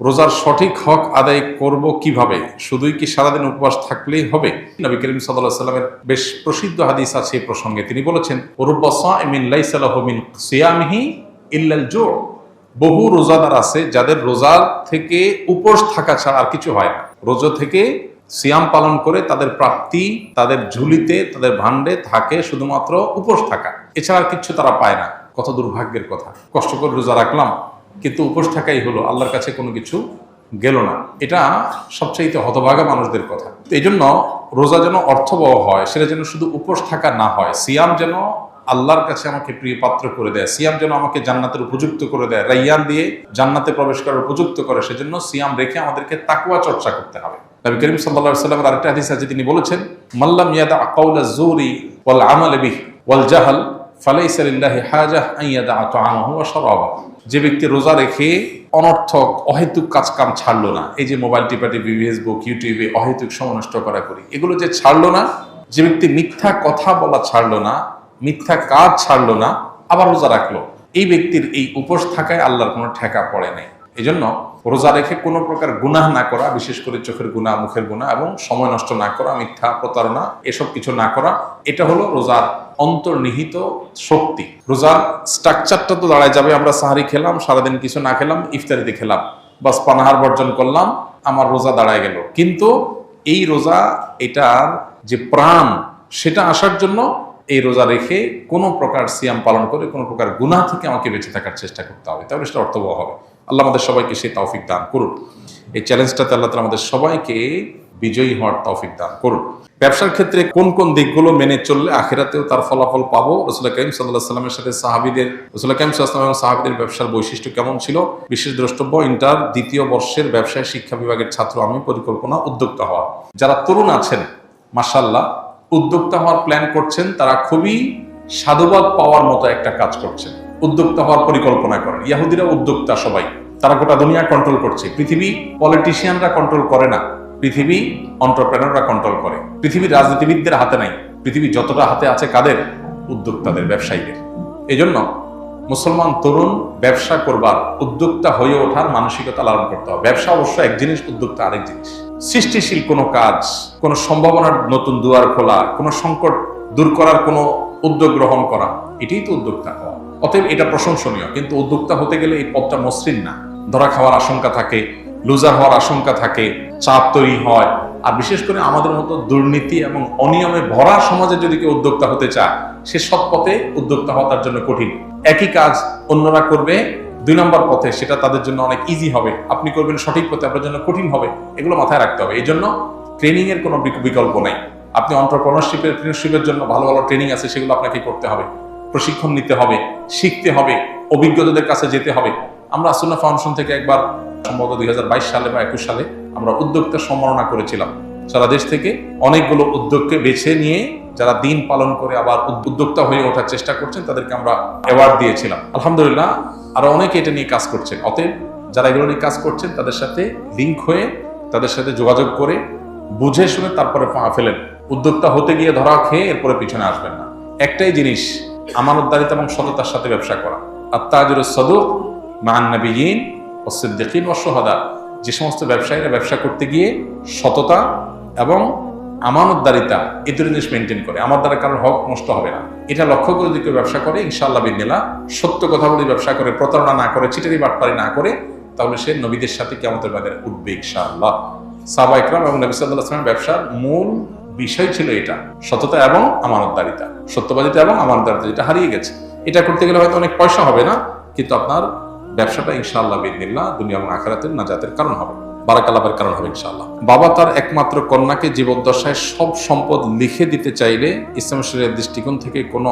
রোজার সঠিক হক আদায় করব কিভাবে? শুধুই কি সারাদিন উপবাস থাকলেই হবে? নবী করিম সাল্লাল্লাহু আলাইহি ওয়াসাল্লামের বেশ প্রসিদ্ধ হাদিস আছে এই প্রসঙ্গে। তিনি বলেছেন, রুব্বা সাইমিন লাইসা লাহু মিন সিয়ামিহি ইল্লাল জু'। বহু রোজাদার আছে যাদের রোজার থেকে উপোস থাকা ছাড়া আর কিছু হয় না। রোজা থেকে সিয়াম পালন করে তাদের প্রাপ্তি, তাদের ঝুলিতে, তাদের ভান্ডে থাকে শুধুমাত্র উপোস থাকা, এছাড়া আর কিছু তারা পায় না। কত দুর্ভাগ্যের কথা! কষ্ট করে রোজা রাখলাম, কিন্তু উপোস থাকাই হলো, আল্লাহর কাছে কোনো কিছু গেল না। এটা সবচাইতে হতভাগা মানুষদের কথা। তো এই জন্য রোজা যেন অর্থবহ হয়, সেটা যেন শুধু উপোস থাকা না হয়। সিয়াম যেন আল্লাহর কাছে আমাকে প্রিয় পাত্র করে দেয়, সিয়াম যেন আমাকে জান্নাতের উপযুক্ত করে দেয়, রাইয়ান দিয়ে জান্নাতে প্রবেশ করার উপযুক্ত করে। সেজন্য সিয়াম রেখে আমাদেরকে তাকওয়া চর্চা করতে হবে। নবী করিম সাল্লাল্লাহু আলাইহি ওয়াসাল্লামের আরেকটা হাদিস আছে, তিনি বলেছেন, মাল্লাম ইয়াদা কাওলা যুরি ওয়াল আমাল বিহি ওয়াল জাহল ফালাইসা লিল্লাহি হাজাহ আন ইয়াদা তাআমাহু ওয়া শারাবাহু। যে ব্যক্তি রোজা রেখে অনর্থক অহেতুক কাজকাম ছাড়লো না, এই যে মোবাইল টিপাটিপি, ফেসবুক, ইউটিউবে অহেতুক সময় নষ্ট করা করি, এগুলো যে ছাড়লো না, যে ব্যক্তি মিথ্যা কথা বলা ছাড়লো না, মিথ্যা কাজ ছাড়লো না, আবার রোজা রাখলো, এই ব্যক্তির এই উপোস থাকায় আল্লাহর কোনো ঠেকা পড়ে নাই। এই জন্য রোজা রেখে কোনো প্রকার গুনাহ না করা, বিশেষ করে চোখের গুনাহ, মুখের গুনাহ এবং সময় নষ্ট না করা, মিথ্যা, প্রতারণা, এসব কিছু না করা, এটা হলো রোজার অন্তর্নিহিত শক্তি। রোজার স্ট্রাকচারটা তো দাঁড়ায় যাবে, আমরা সাহারি খেলাম, সারাদিন কিছু না খেলাম, ইফতারিতে খেলাম, বাস পানাহার বর্জন করলাম, আমার রোজা দাঁড়ায় গেল। কিন্তু এই রোজা, এটার যে প্রাণ, সেটা আসার জন্য এই রোজা রেখে কোনো প্রকার সিয়াম পালন করে কোনো প্রকার গুনাহ থেকে আমাকে বেঁচে থাকার চেষ্টা করতে হবে, তাহলে সেটা অর্থবহ হবে। আল্লাহ আমাদের সবাইকে সেই তৌফিক দান করুন। এই চ্যালেঞ্জটাতে আল্লাহ তাআলা আমাদের সবাইকে বিজয়ী হওয়ার তৌফিক দান করুন। ব্যবসার ক্ষেত্রে কোন কোন দিকগুলো মেনে চললে আখিরাতেও তার ফলাফল পাবো? রাসূলুল্লাহ কারীম সাল্লাল্লাহু আলাইহি ওয়াসাল্লামের সাথে রাসূলুল্লাহ কারীম সাল্লাল্লাহু আলাইহি ওয়াসাল্লাম এবং সাহাবীদের ব্যবসার বৈশিষ্ট্য কেমন ছিল? বিশেষ দ্রষ্টব্য, ইন্টার দ্বিতীয় বর্ষের ব্যবসায় শিক্ষা বিভাগের ছাত্র আমি, পরিকল্পনা উদ্যোক্তা হওয়া। যারা তরুণ আছেন, মাশাআল্লাহ, উদ্যোক্তা হওয়ার প্ল্যান করছেন, তারা খুবই সাধুবাদ পাওয়ার মতো একটা কাজ করছেন। উদ্যোক্তা হওয়ার পরিকল্পনা করেন। ইহুদিরা উদ্যোক্তা সবাই, তারা গোটা দুনিয়া কন্ট্রোল করছে। পৃথিবী পলিটিশিয়ানরা কন্ট্রোল করে না, পৃথিবী এন্টারপ্রেনাররা কন্ট্রোল করে। পৃথিবীর রাজনীতিবিদদের হাতে নাই, পৃথিবী যতটা হাতে আছে কাদের? উদ্যোক্তাদের, ব্যবসায়ীদের। এই জন্য মুসলমান তরুণ ব্যবসা করবার, উদ্যোক্তা হয়ে ওঠার মানসিকতা লালন করতে হবে। ব্যবসা অবশ্য এক জিনিস, উদ্যোক্তা আরেক জিনিস। সৃষ্টিশীল কোনো কাজ, কোনো সম্ভাবনার নতুন দুয়ার খোলা, কোনো সংকট দূর করার কোনো উদ্যোগ গ্রহণ করা, এটাই তো উদ্যোক্তা হওয়া। অতএব এটা প্রশংসনীয়, কিন্তু উদ্যোক্তা হতে গেলে এই পথটা মসৃণ না। ধরা খাওয়ার আশঙ্কা থাকে, লুজার হওয়ার আশঙ্কা থাকে, চাপ তৈরি হয়। আর বিশেষ করে আমাদের মতো দুর্নীতি এবং অনিয়মে ভরা সমাজে যদি কেউ উদ্যোক্তা হতে চায়, সে সৎ পথে উদ্যোক্তা হওয়া তার জন্য কঠিন। একই কাজ অন্যরা করবে 2 নম্বর পথে, সেটা তাদের জন্য অনেক ইজি হবে। আপনি করবেন সঠিক পথে, আপনার জন্য কঠিন হবে। এগুলো মাথায় রাখতে হবে। এই জন্য ট্রেনিং এর কোনো বিকল্প নাই। আপনি এন্টারপ্রেনারশিপের জন্য ভালো ভালো ট্রেনিং আছে, সেগুলো আপনাকে করতে হবে, প্রশিক্ষণ নিতে হবে, শিখতে হবে, অভিজ্ঞতাদের কাছে যেতে হবে। আমরা আসুন্নাহ ফাউন্ডেশন থেকে একবার সম্ভবত 2022 সালে বা 21 সালে আমরা উদ্যোক্তা সম্মাননা করেছিলাম। সারা দেশ থেকে অনেকগুলো উদ্যোগকে বেছে নিয়ে যারা দিন পালন করে আবার উদ্যোক্তা হয়ে ওঠার চেষ্টা করছেন, তাদেরকে আমরা অ্যাওয়ার্ড দিয়েছিলাম। আলহামদুলিল্লাহ, আরো অনেকে এটা নিয়ে কাজ করছেন। অতএব যারা এগুলো নিয়ে কাজ করছেন, তাদের সাথে লিঙ্ক হয়ে, তাদের সাথে যোগাযোগ করে, বুঝে শুনে তারপরে পা ফেলেন। উদ্যোক্তা হতে গিয়ে ধরা খেয়ে এরপরে পিছনে আসবেন না। একটাই জিনিস, আমানতদারিতা এবং সততার সাথে ব্যবসা করা। আত-তাজিরুস সাদুক মা'আন নাবিয়্যিন ওয়াস সিদ্দিকিন ওয়াশ শুহাদা। যে সমস্ত ব্যবসায়ীরা ব্যবসা করতে গিয়ে সততা এবং আমানতদারিতা, এই দুটো জিনিস মেনটেন করে, আমার দ্বারা কারোর হক নষ্ট হবে না, এটা লক্ষ্য করে যদি কেউ ব্যবসা করে, ইনশাআল্লাহ বিদিনিল্লাহ, সত্য কথা বলে ব্যবসা করে, প্রতারণা না করে, চিটারি বাটপারি না করে, তাহলে সে নবীদের সাথে কিয়ামতের ময়দানে উঠবে ইনশাআল্লাহ। সাহাবা ইকরাম এবং নবী সাল্লাল্লাহু আলাইহি ওয়াসাল্লামের ব্যবসার মূল বিষয় ছিল এটা, সততা এবং আমানতদারিতা, সত্যবাদিতা এবং আমানতদারিতা, যেটা হারিয়ে গেছে। এটা করতে গেলে হয়তো অনেক পয়সা হবে না, কিন্তু আপনার ব্যবসাটা ইনশাআল্লাহ বিদিনিল্লাহ দুনিয়া এবং আখিরাতের নাজাতের কারণ হবে, বারাকাল্লাহের কারণ হবে ইনশাআল্লাহ। বাবা তার একমাত্র কন্যাকে জীবদ্দশায় সব সম্পদ লিখে দিতে চাইলে ইসলাম শরীয়তের দৃষ্টিকোণ থেকে কোনো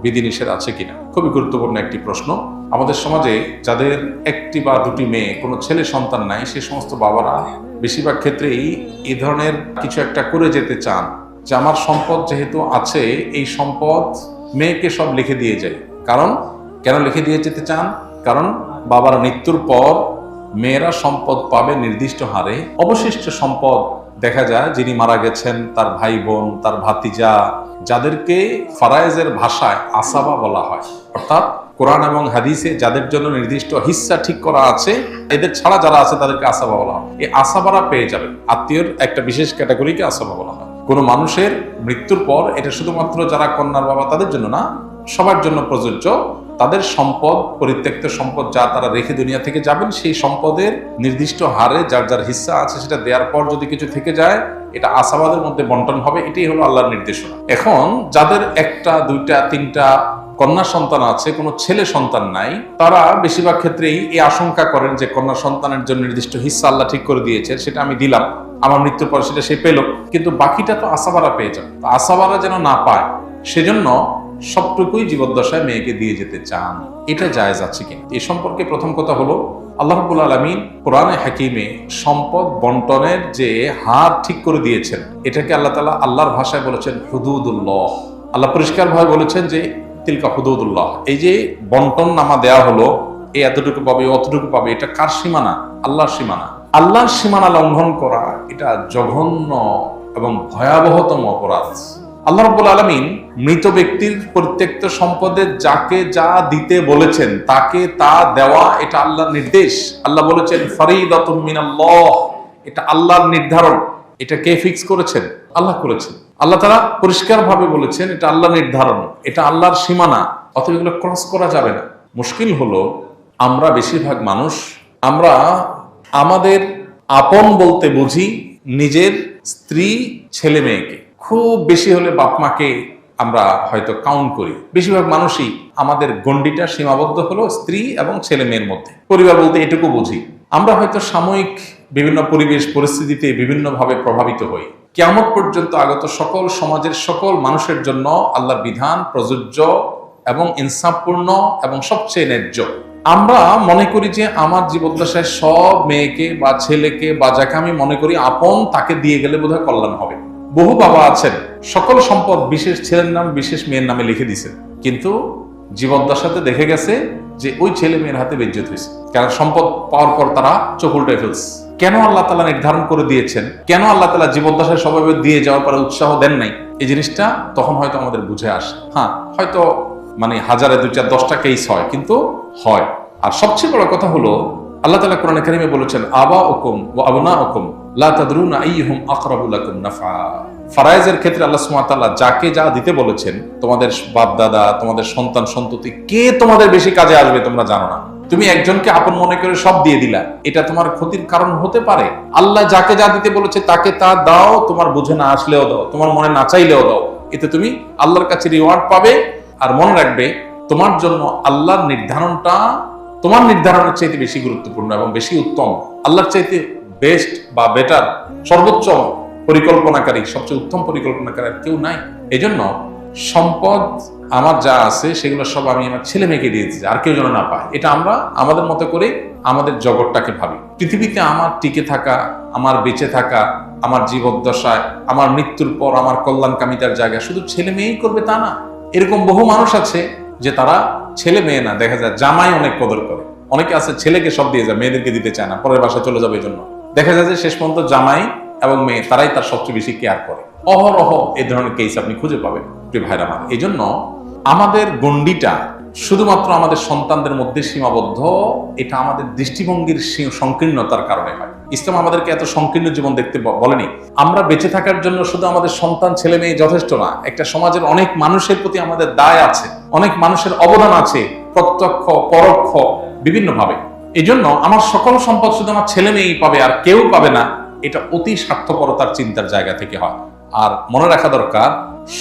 বিধিনিষেধ আছে কিনা? খুবই গুরুত্বপূর্ণ একটি প্রশ্ন। আমাদের সমাজে যাদের একটি বা দুটি মেয়ে, কোনো ছেলে সন্তান নাই, সে সমস্ত বাবারা বেশিরভাগ ক্ষেত্রেই এই ধরনের কিছু একটা করে যেতে চান, যে আমার সম্পদ যেহেতু আছে, এই সম্পদ মেয়েকে সব লিখে দিয়ে যায়। কারণ কেন লিখে দিয়ে যেতে চান? কারণ বাবার মৃত্যুর পর মেয়েরা সম্পদ পাবে নির্দিষ্ট হারে। অবশিষ্ট সম্পদ দেখা যায় যিনি মারা গেছেন, তার ভাই বোন, তার ভাতিজা, যাদেরকে ফারায়েজের ভাষায় আসাবা বলা হয়, অর্থাৎ কোরআন এবং হাদিসে যাদের জন্য নির্দিষ্ট হিস্সা ঠিক করা আছে, এদের ছাড়া যারা আছে তাদেরকে আসাবা বলা হয়। এই আসাবারা পেয়ে যাবে। আত্মীয়র একটা বিশেষ ক্যাটাগরিকে আসাবা বলা হয়। কোনো মানুষের মৃত্যুর পর এটা শুধুমাত্র যারা কন্যার বাবা তাদের জন্য না, সবার জন্য প্রযোজ্য। তাদের সম্পদ, পরিত্যক্ত সম্পদ যা তারা রেখে দুনিয়া থেকে যাবেন, সেই সম্পদের নির্দিষ্ট হারে যার যার হিস্সা আছে সেটা দেওয়ার পর যদি কিছু থেকে যায়, এটা আসাবাদের মধ্যে বন্টন হবে। এটাই হলো আল্লাহর নির্দেশনা। এখন যাদের একটা, দুইটা, তিনটা কন্যা সন্তান আছে, কোনো ছেলে সন্তান নাই, তারা বেশিরভাগ ক্ষেত্রেই এই আশঙ্কা করেন যে কন্যা সন্তানের জন্য নির্দিষ্ট হিস্সা আল্লাহ ঠিক করে দিয়েছে, সেটা আমি দিলাম, আমার মৃত্যুর পর সেটা সে পেল, কিন্তু বাকিটা তো আসাবারা পেয়ে যাবে। আসাবারা যেন না পায় সেজন্য সবটুকুই জীবদ্দশায় মেয়েকে দিয়ে যেতে চান। এটা জায়েজ আছে কিনা এই সম্পর্কে প্রথম কথা হলো, আল্লাহ রাব্বুল আলামিন কোরআনে হাকিমে সম্পদ বন্টনের যে হার ঠিক করে দিয়েছেন, এটাকে আল্লাহ তাআলা আল্লাহর ভাষায় বলেছেন হুদুদুল্লাহ। আল্লাহ পরিষ্কারভাবে বলেছেন যে তিলকা হুদুদুল্লাহ। এই যে বন্টন নামা দেয়া হলো, এই এতটুকু পাবে, অতটুকু পাবে, এটা কার সীমানা? আল্লাহর সীমানা। আল্লাহর সীমানা লঙ্ঘন করা এটা জঘন্য এবং ভয়াবহতম অপরাধ। আল্লাহ রাব্বুল আলামিন মৃত ব্যক্তির পরিত্যক্ত সম্পদে যাকে যা দিতে বলেছেন তাকে তা দেওয়া, এটা আল্লাহর নির্দেশ। আল্লাহ বলেছেন ফরিদাতুম মিনাল্লাহ, এটা আল্লাহর নির্ধারণ। এটা কে ফিক্স করেছেন? আল্লাহ করেছেন। আল্লাহ তাআলা পরিষ্কার ভাবে বলেছেন এটা আল্লাহর নির্ধারণ, এটা আল্লাহর সীমানা, অতএব এগুলো ক্রস করা যাবে না। মুশকিল হলো আমরা বেশিরভাগ মানুষ, আমরা আমাদের আপন বলতে বুঝি নিজের স্ত্রী, ছেলে মেয়েকে। খুব বেশি হলে বাপ মাকে আমরা হয়তো কাউন্ট করি। বেশিরভাগ মানুষই আমাদের গণ্ডিটা সীমাবদ্ধ হলো স্ত্রী এবং ছেলে মেয়ের মধ্যে। পরিবার বলতে এটুকু বুঝি। আমরা হয়তো সাময়িক বিভিন্ন পরিবেশ পরিস্থিতিতে বিভিন্নভাবে প্রভাবিত হই। কিয়ামত পর্যন্ত আগত সকল সমাজের সকল মানুষের জন্য আল্লাহর বিধান প্রযোজ্য এবং ইনসাফপূর্ণ এবং সবচেয়ে ন্যায্য। আমরা মনে করি যে আমার জীবদ্দশায় সব মেয়েকে বা ছেলেকে বা যাকে আমি মনে করি আপন, তাকে দিয়ে গেলে বোধহয় কল্যাণ হবে। বহু বাবা আছেন সকল সম্পদ বিশেষ ছেলের নাম বিশেষ মেয়ের নামে লিখে দিয়েছেন, কিন্তু জীবদ্দশাতে দেখে গেছে যে ওই ছেলে মেয়ের হাতে বেজ্জত হয়েছে। কারণ সম্পদ পাওয়ার পর তারা চোখ উল্টায় ফেলছে। কেন আল্লাহ তাআলা নির্ধারণ করে দিয়েছেন, কেন আল্লাহ তাআলা জীবদ্দশায় সবাই দিয়ে যাওয়ার পরে উৎসাহ দেন নাই, এই জিনিসটা তখন হয়তো আমাদের বুঝে আসে। হ্যাঁ, হয়তো মানে হাজারে 2-4-10টা কেস হয়, কিন্তু হয়। আর সবচেয়ে বড় কথা হলো আল্লাহ তাআলা কোরআনে কারিমে বলেছেন আবাউকুম ওয়া আবনাউকুম লা তাদরুনা আইয়ুহুম আকরাবু লাকুম নাফআ। ফারায়েজের ক্ষেত্রে আল্লাহ সুবহানাহু ওয়া তাআলা যাকে যা দিতে বলেছেন, তোমাদের বাপ দাদা, তোমাদের সন্তান সন্ততি, কে তোমাদের বেশি কাজে আসবে তোমরা জানো না। তুমি একজনকে আপন মনে করে সব দিয়ে দিলা, এটা তোমার ক্ষতির কারণ হতে পারে। আল্লাহ যাকে যা দিতে বলেছে তাকে তা দাও, তোমার বুঝে না আসলেও দাও, তোমার মনে না চাইলেও দাও, এতে তুমি আল্লাহর কাছে রিওয়ার্ড পাবে। আর মনে রাখবে তোমার জন্য আল্লাহর নির্ধারণটা তোমার নির্ধারণের চাইতে বেশি গুরুত্বপূর্ণ এবং বেশি উত্তম। আল্লাহর চাইতে বেস্ট বা বেটার, সর্বোচ্চ পরিকল্পনাকারী, সবচেয়ে উত্তম পরিকল্পনাকারী আর কেউ নাই। এই জন্য সম্পদ আমার যা আছে সেগুলো সব আমি আমার ছেলে মেয়েকে দিয়ে দিচ্ছি, আর কেউ যেন না পায়। এটা আমরা আমাদের মতো করে আমাদের জগৎটাকে ভাবি। পৃথিবীতে আমার টিকে থাকা, আমার বেঁচে থাকা, আমার জীবদ্দশায়, আমার মৃত্যুর পর আমার কল্যাণকামিতার জায়গা শুধু ছেলে মেয়েই করবে তা না। এরকম বহু মানুষ আছে যে তারা ছেলে মেয়ে না, দেখা যায় জামাই অনেক কদর করে। অনেকে আছে ছেলেকে সব দিয়ে যায়, মেয়েদেরকে দিতে চায় না, পরের বাসায় চলে যাবে। এই জন্য দেখা যায় যে শেষ পর্যন্ত জামাই এবং মেয়ে তারাই তার সবচেয়ে বেশি কেয়ার করে। অহরহ এই ধরনের কেস আপনি খুঁজে পাবেন প্রিয় ভাইরা আমার। এই জন্য আমাদের গণ্ডিটা শুধুমাত্র আমাদের সন্তানদের মধ্যে সীমাবদ্ধ, এটা আমাদের দৃষ্টিভঙ্গির সংকীর্ণতার কারণে হয়। ইসলাম আমাদেরকে এত সংকীর্ণ জীবন দেখতে বলেনি। আমরা বেঁচে থাকার জন্য শুধু আমাদের সন্তান ছেলে মেয়ে যথেষ্ট না, একটা সমাজের অনেক মানুষের প্রতি আমাদের দায় আছে, অনেক মানুষের অবদান আছে, প্রত্যক্ষ পরোক্ষ বিভিন্নভাবে। এই জন্য আমার সকল সম্পদ শুধু আমার ছেলে মেয়েই পাবে আর কেউ পাবে না, এটা অতি স্বার্থপরতার চিন্তার জায়গা থেকে হয়। আর মনে রাখা দরকার,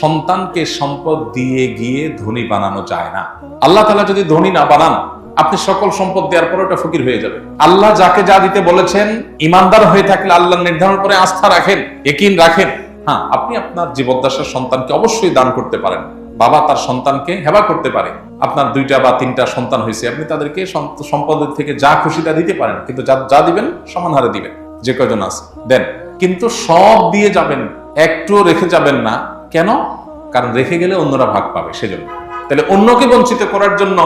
সন্তানকে সম্পদ দিয়ে গিয়ে ধনী বানানো যায় না। আল্লাহ তাআলা যদি ধনী না বানান, আপনি সকল সম্পদ দেওয়ার পর ওটা ফকির হয়ে যাবে। আল্লাহ যাকে যা দিতে বলেছেন, ইমানদার হয়ে থাকলে আল্লাহর নির্ধারণ করে আস্থা রাখেন, ইয়াকিন রাখেন। হ্যাঁ, আপনি আপনার জীবদ্দশার সন্তানকে অবশ্যই দান করতে পারেন। বাবা তার সন্তানকে হেবা করতে পারে। আপনার 2টা বা 3টা সন্তান হয়েছে, আপনি তাদেরকে সম্পদের থেকে যা খুশি তা দিতে পারেন, কিন্তু যা দিবেন সমান হারে দিবেন। যে কয়জন আছে দেন, কিন্তু সব দিয়ে যাবেন, একটুও রেখে যাবেন না। কেন? কারণ রেখে গেলে অন্যরা ভাগ পাবে, সেজন্য। তাহলে অন্যকে বঞ্চিত করার জন্য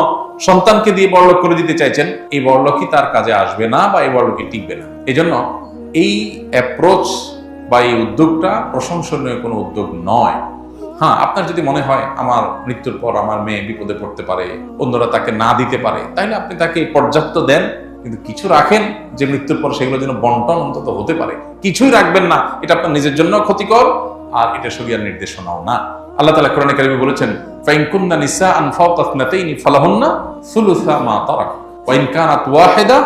সন্তানকে দিয়ে বড়লোক করে দিতে চাইছেন, এই বড়লোকই তার কাজে আসবে না বা এই বড়লোকই টিকবে না। এই জন্য এই অ্যাপ্রোচ বা এই উদ্যোগটা প্রশংসনীয় কোনো উদ্যোগ নয়। হ্যাঁ, আপনার যদি মনে হয় আমার মৃত্যুর পর আমার মেয়ে বিপদে পড়তে পারে, অন্যরা তাকে না দিতে পারে, তাহলে আপনি তাকে পর্যাপ্ত দেন, কিন্তু কিছু রাখেন যে মৃত্যুর পর সেগুলো যেন বন্টন অন্তত হতে পারে। কিছুই রাখবেন না, এটা আপনার নিজের জন্য ক্ষতিকর, আর এটা শরীয়তের নির্দেশনাও না। আল্লাহ তাআলা কোরআনে কারিমে বলেছেন, ফাইন কুননা নিসাআন ফাওকা ইসনাতাইনি ফালাহুন্না সুলুসা মা তারাক ওয়া ইন কানাত ওয়াহিদা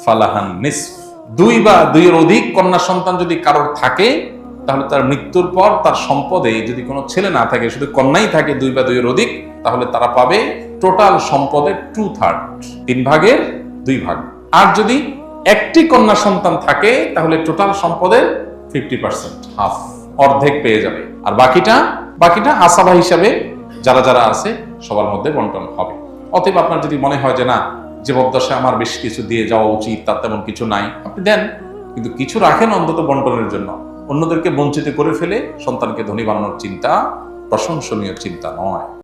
ফালাহান নিসফ। দুই বা দুইয়ের অধিক কন্যা সন্তান যদি কারোর থাকে, তাহলে তার মৃত্যুর পর তার সম্পদে যদি কোনো ছেলে না থাকে, শুধু কন্যাই থাকে দুই বা দুইয়ের অধিক, তাহলে তারা পাবে টোটাল সম্পদের 2/3, 3/2 আর যদি একটি কন্যা সন্তান থাকে, তাহলে টোটাল সম্পদের 50%, হাফ, অর্ধেক পেয়ে যাবে। আর বাকিটা আসাবা হিসাবে যারা যারা আছে সবার মধ্যে বন্টন হবে। অতএব আপনার যদি মনে হয় যে না, জীবদ্দশায় আমার বেশ কিছু দিয়ে যাওয়া উচিত, তার তেমন কিছু নাই, আপনি দেন, কিন্তু কিছু রাখেন অন্তত বন্টনের জন্য। অন্যদেরকে বঞ্চিত করে ফেলে সন্তানকে ধনী বানানোর চিন্তা প্রশংসনীয় চিন্তা নয়।